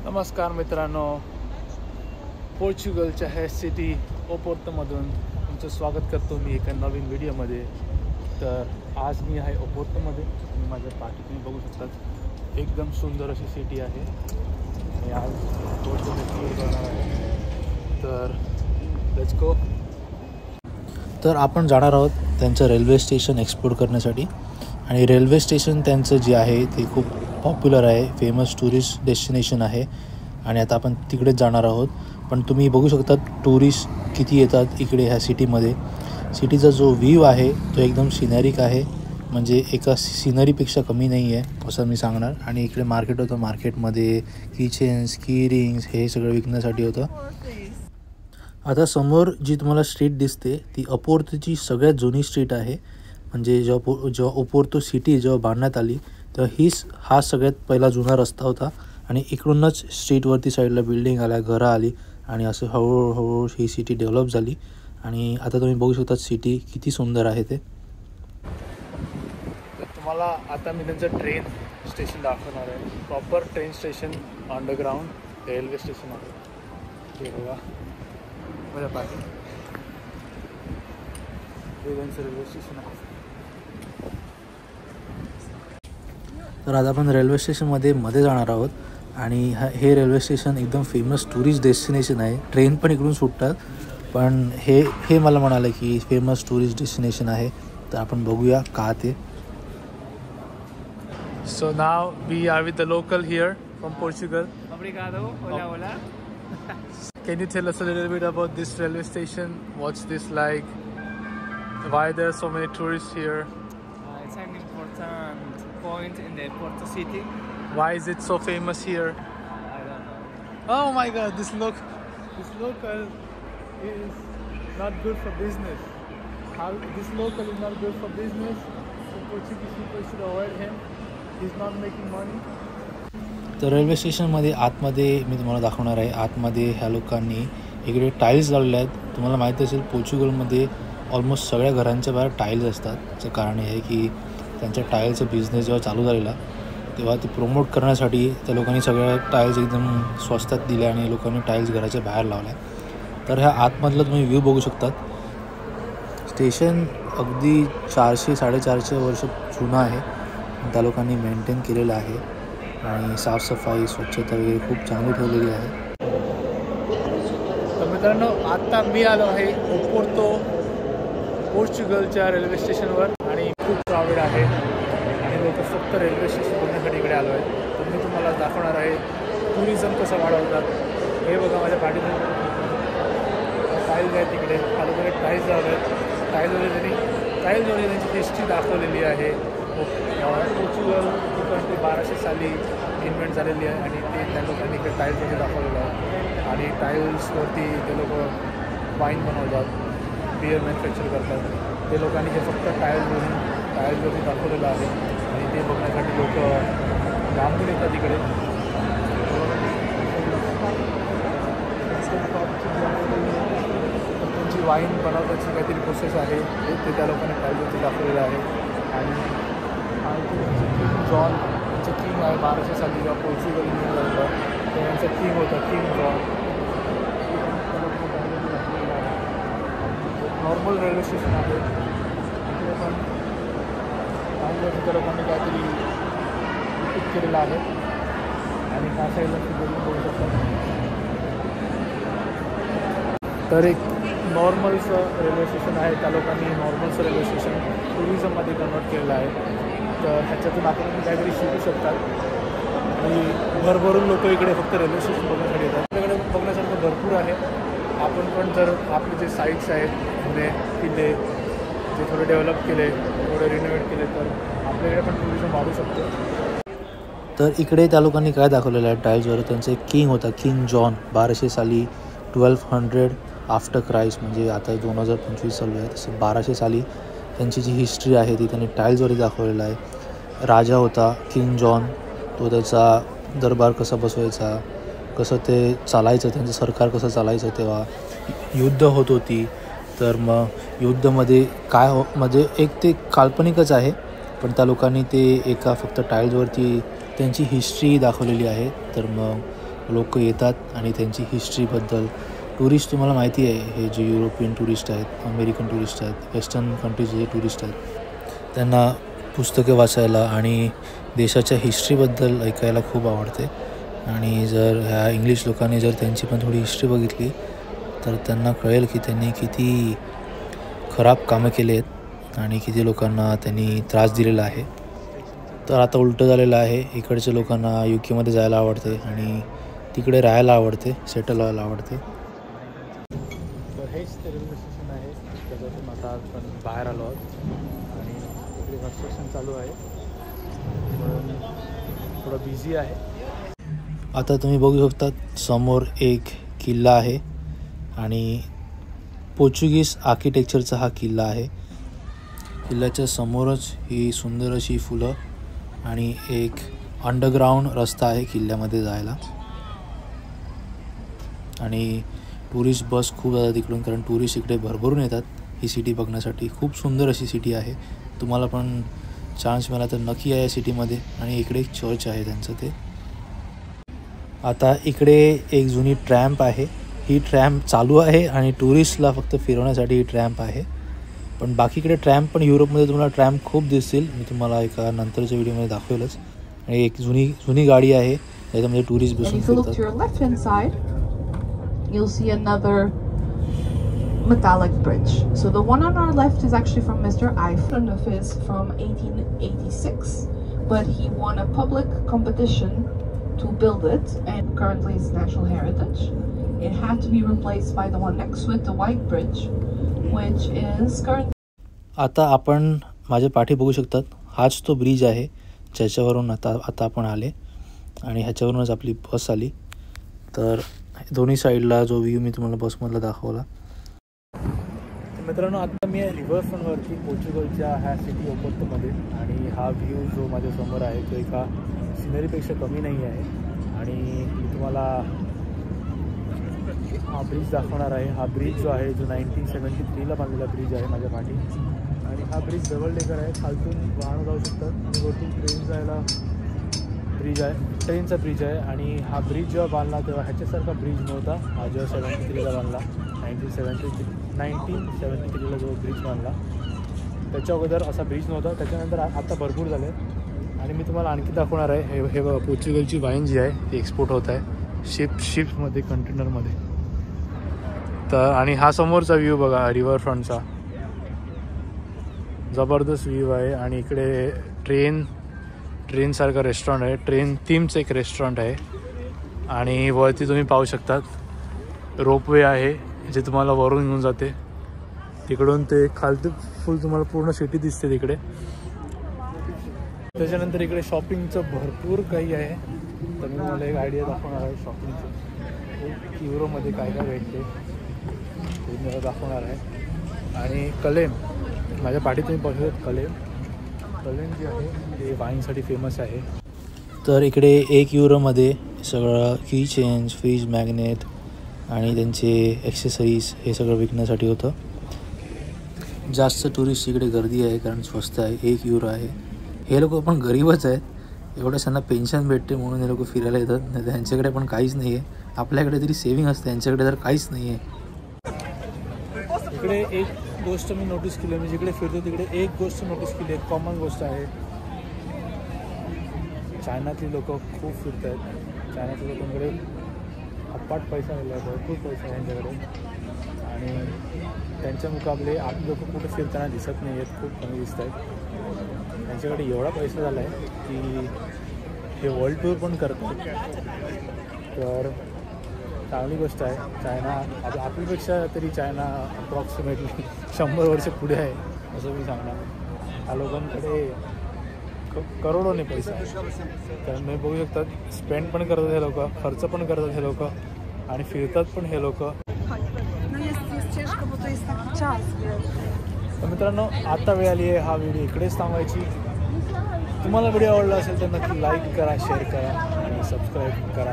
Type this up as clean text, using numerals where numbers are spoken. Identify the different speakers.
Speaker 1: नमस्कार मित्रांनो, पोर्चुगलच्या ह्या सिटी ओपोर्तोमधून तुमचं स्वागत करतो मी एका नवीन व्हिडिओमध्ये। तर आज मी आहे ओपोर्तोमध्ये आणि माझ्या पाठी तुम्ही बघू शकतात एकदम सुंदर अशी सिटी आहे आणि आज ओपोर्तो एक्सप्लोर करणार आहे। तर लेट्स गो।
Speaker 2: तर आपण जाणार आहोत त्यांचं रेल्वे स्टेशन एक्सप्लोर करण्यासाठी आणि रेल्वे स्टेशन त्यांचं जे आहे ते खूप पॉप्युलर आहे, फेमस टुरिस्ट डेस्टिनेशन आहे आणि आता आपण तिकडेच जाणार आहोत। पण तुम्ही बघू शकता टुरिस्ट किती येतात इकडे ह्या सिटीमध्ये। सिटीचा जो व्ह्यू आहे तो एकदम सिनरिक आहे, म्हणजे एका सिनरीपेक्षा कमी नाही आहे असं मी सांगणार। आणि इकडे मार्केट होतं, मार्केटमध्ये किचन्स, की रिंग्स हे सगळं विकण्यासाठी होतं। आता समोर जी तुम्हाला स्ट्रीट दिसते ती ओपोर्तोची सगळ्यात जुनी स्ट्रीट आहे, म्हणजे जेव्हा ओपोर्तो सिटी जेव्हा बांधण्यात आली तेव्हा हा सगळ्यात पहिला जुना रस्ता होता आणि इकडूनच स्ट्रीटवरती साईडला बिल्डिंग आल्या, घरं आली आणि असं हळूहळू ही सिटी डेव्हलप झाली। आणि आता तुम्ही बघू शकता सिटी किती सुंदर आहे ते।
Speaker 1: तर तुम्हाला आता मी त्यांचं ट्रेन स्टेशन दाखवणार आहे, proper train station, underground railway station आहे। हे बघा माझ्या पाठी त्यांचं रेल्वे स्टेशन आहे।
Speaker 2: तर आता आपण रेल्वे स्टेशनमध्ये जाणार आहोत आणि हे रेल्वे स्टेशन एकदम फेमस टुरिस्ट डेस्टिनेशन आहे। ट्रेन पण इकडून सुटतात, पण हे मला म्हणाले की फेमस टुरिस्ट डेस्टिनेशन आहे। तर आपण बघूया का ते।
Speaker 1: So now we are with the local here from Portugal.
Speaker 3: Obrigado. Hola, hola.
Speaker 1: Can you tell us a little bit about this railway station? What's this like? Why there are so many tourists here?
Speaker 3: It's an important point in the Porto city.
Speaker 1: Why is it so famous here?
Speaker 3: I don't know.
Speaker 1: Oh my God! This local is not good for business. This local is not good for business. So Portuguese people should avoid him. He's not making money.
Speaker 2: तर railway स्टेशनमध्ये आतमध्ये मी तुम्हाला दाखवणार आहे। आतमध्ये ह्या लोकांनी इकडे टाईल्स लावलेले आहेत। तुम्हाला माहिती असेल पोर्चुगलमध्ये ऑलमोस्ट सगळ्या घरांच्या बाहेर टाईल्स असतात। त्याचं कारण हे आहे की त्यांच्या टाईलचा बिझनेस जेव्हा चालू झालेला तेव्हा ते प्रमोट करण्यासाठी त्या लोकांनी सगळ्या टाईल्स एकदम स्वस्तात दिल्या आणि लोकांनी टाईल्स घराच्या बाहेर लावल्या। तर ह्या आतमधलं तुम्ही व्ह्यू बघू शकतात। स्टेशन अगदी 400-450 वर्ष जुनं आहे, त्या लोकांनी मेंटेन केलेलं आहे आणि साफसफाई, स्वच्छता वगैरे खूप चांगली ठेवलेली आहे।
Speaker 1: तर मित्रांनो, आता मी आलो आहे ओपोर्तो पोर्चुगलच्या रेल्वे स्टेशनवर आणि खूप क्राऊडेड आहे आणि लोक फक्त रेल्वे स्टेशन बघण्यासाठी इकडे आलो आहे। तर मी तुम्हाला दाखवणार आहे टुरिझम कसं वाढवतात। हे बघा माझ्या पाठीमध्ये टाईल्स आहेत, तिकडे लोकांनी टाईल्स लावले आहेत। टाईल्समध्ये त्यांची हिस्ट्री दाखवलेली आहे। पोर्चुगल ही कंट्री 1200 साली इन्व्हेंट झालेली आहे आणि ते त्या लोकांनी इकडे टाईल्समध्ये दाखवलेलं आहे आणि टाईल्सवरती ते लोक वाईन बनवतात, बिअर मॅन्युफॅक्चर करतात। ते लोकांनी हे फक्त टाईल्सवरती दाखवलेलं आहे आणि ते बघण्यासाठी लोक लांबून येतात इकडे। त्यांची वाईन बनवण्याची काहीतरी प्रोसेस आहे ते त्या लोकांनी टाईल्सवरती दाखवलेलं आहे। आणि जॉन यांचं किंग आहे, 1200 साली जेव्हा पोर्चुगल इन्व्हेंट झालं तेव्हा यांचा किंग होता, king John. Normal railway station आहे, इकडे पण टाईल्सवरती त्या लोकांनी काहीतरी रिपीट केलेलं आहे आणि त्या साईडला बघू शकतात। तर एक नॉर्मलचं रेल्वे स्टेशन आहे, त्या लोकांनी नॉर्मलचं रेल्वे स्टेशन टुरिझममध्ये कन्वर्ट केलेलं आहे। तर ह्याच्यातून आपण काहीतरी शिकू शकतात आणि भरभरून लोक इकडे फक्त रेल्वे स्टेशन बघण्यासाठी येतात। आपल्याकडे बघण्यासारखं भरपूर आहे। आपण पण जर आपले जे साईट्स आहेत पुणे किल्ले जे थोडे डेव्हलप केले, थोडे रिनोव्हेट केले तर आपल्याकडे पण टुरिझम वाढू शकतो।
Speaker 2: तर इकडे त्या लोकांनी काय दाखवलेलं आहे टाईल्सवर, त्यांचा एक किंग होता, किंग जॉन, 1200 साली 1200 आफ्टर क्राइस्ट, म्हणजे आता 2025 चालू आहे, तसं 1200 साली त्यांची जी हिस्ट्री आहे ती त्यांनी टाईल्सवरती दाखवलेलं आहे। राजा होता किंग जॉन, तो त्याचा दरबार कसा बसवायचा, कसं ते चालायचं, त्यांचं सरकार कसं चालायचं, तेव्हा युद्ध होत होती। तर मग युद्धामध्ये म्हणजे एक ते काल्पनिकच आहे, पण त्या लोकांनी ते एका फक्त टाईल्सवरती त्यांची हिस्ट्री दाखवलेली आहे। तर मग लोक येतात आणि त्यांची हिस्ट्रीबद्दल टुरिस्ट तुम्हाला माहिती आहे हे जे युरोपियन टुरिस्ट आहेत, अमेरिकन टुरिस्ट आहेत, वेस्टर्न कंट्रीजचे जे टुरिस्ट आहेत त्यांना पुस्तके वाचायला आणि देशाच्या हिस्ट्रीबद्दल ऐकायला खूप आवडते. आणि जर ह्या इंग्लिश लोकांनी जर त्यांची पण थोडी हिस्ट्री बघितली तर त्यांना कळेल की त्यांनी किती खराब कामं केले आहेत आणि किती लोकांना त्यांनी त्रास दिलेला आहे. तर आता उलटं झालेलं आहे. इकडच्या लोकांना UK जायला आवडते आणि तिकडे राहायला आवडते, सेटल व्हायला आवडते.
Speaker 1: तर हेच ते रेल्वे स्टेशन आहे, त्याच्यातून आता आपण बाहेर आलो आहोत आणि इकडे कन्स्ट्रक्शन चालू आहे म्हणून थोडं बिझी आहे.
Speaker 2: आता तुम्ही बघू शकता समोर एक किल्ला आहे आणि पोर्चुगीज आर्किटेक्चरचा हा किल्ला आहे. किल्ल्याच्या समोरच ही सुंदर अशी फुलं आणि एक अंडरग्राऊंड रस्ता आहे किल्ल्यामध्ये जायला. आणि टुरिस्ट बस खूप जातात तिकडून, कारण टुरिस्ट इकडे भरभरून येतात ही सिटी बघण्यासाठी. खूप सुंदर अशी सिटी आहे. तुम्हाला पण चान्स मिळाला तर नक्की या सिटीमध्ये. आणि इकडे एक चर्च आहे त्यांचं ते. आता इकडे एक जुनी ट्रॅम्प आहे. ही ट्रॅम्प चालू आहे आणि टुरिस्टला फक्त फिरवण्यासाठी ही ट्रॅम्प आहे. पण बाकीकडे ट्रॅम्प पण युरोपमध्ये तुम्हाला ट्रॅम्प खूप दिसतील. मी तुम्हाला एका नंतरच्या व्हिडिओमध्ये दाखवेलच. आणि एक जुनी गाडी आहे त्याच्यामध्ये टुरिस्ट बसून फिरतात.
Speaker 4: You'll see another metallic bridge. So the one on our left is actually from Mr. Eiffel of his from 1886, but he won a public competition to build it, and currently it's national heritage. It had to be replaced by the one next to it, the white bridge, which is currently.
Speaker 2: आता आपण माझ्या पाठी बघू शकतात, हाच तो bridge आहे ज्याच्यावरून आता आपण आले आणि ह्याच्यावरूनच आपली बस आली. तर दोन्ही साईडला जो व्ह्यू मी तुम्हाला बसमधला दाखवला.
Speaker 1: मित्रांनो, आता मी रिव्हरफ्रंटवरती पोर्चुगलच्या ह्या सिटी ओपोर्तोमध्ये आणि हा व्ह्यू जो माझ्यासमोर आहे तो एका सिनरीपेक्षा कमी नाही आहे. आणि मी तुम्हाला हा ब्रिज दाखवणार आहे. हा ब्रिज जो आहे जो 1973ला बांधलेला ब्रिज आहे माझ्या पाठी. आणि हा ब्रिज डबल डेकर आहे. खालतून वाहनं जाऊ शकतात आणि वरतून ट्रेन जायला ब्रिज आहे, ट्रेनचा ब्रिज आहे. आणि हा ब्रिज जेव्हा बांधला तेव्हा ह्याच्यासारखा ब्रिज नव्हता. हा जेव्हा 73ला बांधला, 1973ला जो ब्रिज बांधला त्याच्या अगोदर असा ब्रिज नव्हता. त्याच्यानंतर आता भरपूर झाले. आणि मी तुम्हाला आणखी दाखवणार आहे. हे पोर्चुगलची वाईन जी आहे ती एक्सपोर्ट होत आहे शिप्समध्ये, कंटेनरमध्ये. तर आणि हा समोरचा व्ह्यू बघा रिव्हरफ्रंटचा, जबरदस्त व्ह्यू आहे. आणि इकडे ट्रेनसारखं रेस्टॉरंट आहे, ट्रेन थीमचं एक रेस्टॉरंट आहे. आणि वरती तुम्ही पाहू शकतात रोपवे आहे जे तुम्हाला वरून घेऊन जाते. तिकडून ते खालती फुल तुम्हाला पूर्ण सिटी दिसते तिकडे. त्याच्यानंतर इकडे शॉपिंगचं भरपूर काही आहे. तर मी मला एक आयडिया दाखवणार आहे शॉपिंगचं. युरोमध्ये काय काय भेटते ते मला दाखवणार आहे. आणि कलेम माझ्या पाठी तुम्ही पाहू शकता. कलेम जे आहे ते वाईनसाठी फेमस आहे.
Speaker 2: तर इकडे €1 सगळं की चेंज, फ्रीज, मॅग्नेट आणि त्यांचे ॲक्सेसरीज हे सगळं विकण्यासाठी होतं. जास्त टुरिस्ट इकडे गर्दी आहे कारण स्वस्त आहे. €1 आहे. हे लोक पण गरीबच आहेत. एवढं त्यांना पेन्शन भेटते म्हणून हे लोक फिरायला येतात. नाही त्यांच्याकडे पण काहीच नाही आहे. आपल्याकडे तरी सेविंग असते, त्यांच्याकडे तर काहीच नाही आहे.
Speaker 1: इकडे एक गोष्ट मी नोटीस केली, मी जिकडे फिरतो तिकडे एक गोष्ट नोटीस केली, एक कॉमन गोष्ट आहे. चायनातली लोक खूप फिरत आहेत. चायनाच्या लोकांकडे अपाट पैसा आहे, भरपूर पैसा आहे त्यांच्याकडे. आणि त्यांच्या मुकाबले आपली लोक कुठे फिरताना दिसत नाही आहेत, खूप कमी दिसत आहेत. त्यांच्याकडे एवढा पैसा झाला आहे की हे वर्ल्ड टूर पण करतात. तर चांगली गोष्ट आहे. चायना आपल्यापेक्षा तरी चायना अप्रॉक्सिमेटली 100 वर्ष पुढे आहे असं मी सांगणार. ह्या लोकांकडे करोडोने पैसा आहे. तर मी बघू शकतात स्पेंड पण करतात हे लोक, खर्च पण करतात हे लोक आणि फिरतात पण हे लोक. तर मित्रांनो, आता वेळ आली आहे हा व्हिडिओ इकडेच थांबवायची. तुम्हाला व्हिडिओ आवडला असेल तर नक्की लाईक करा, शेअर करा आणि सबस्क्राईब करा.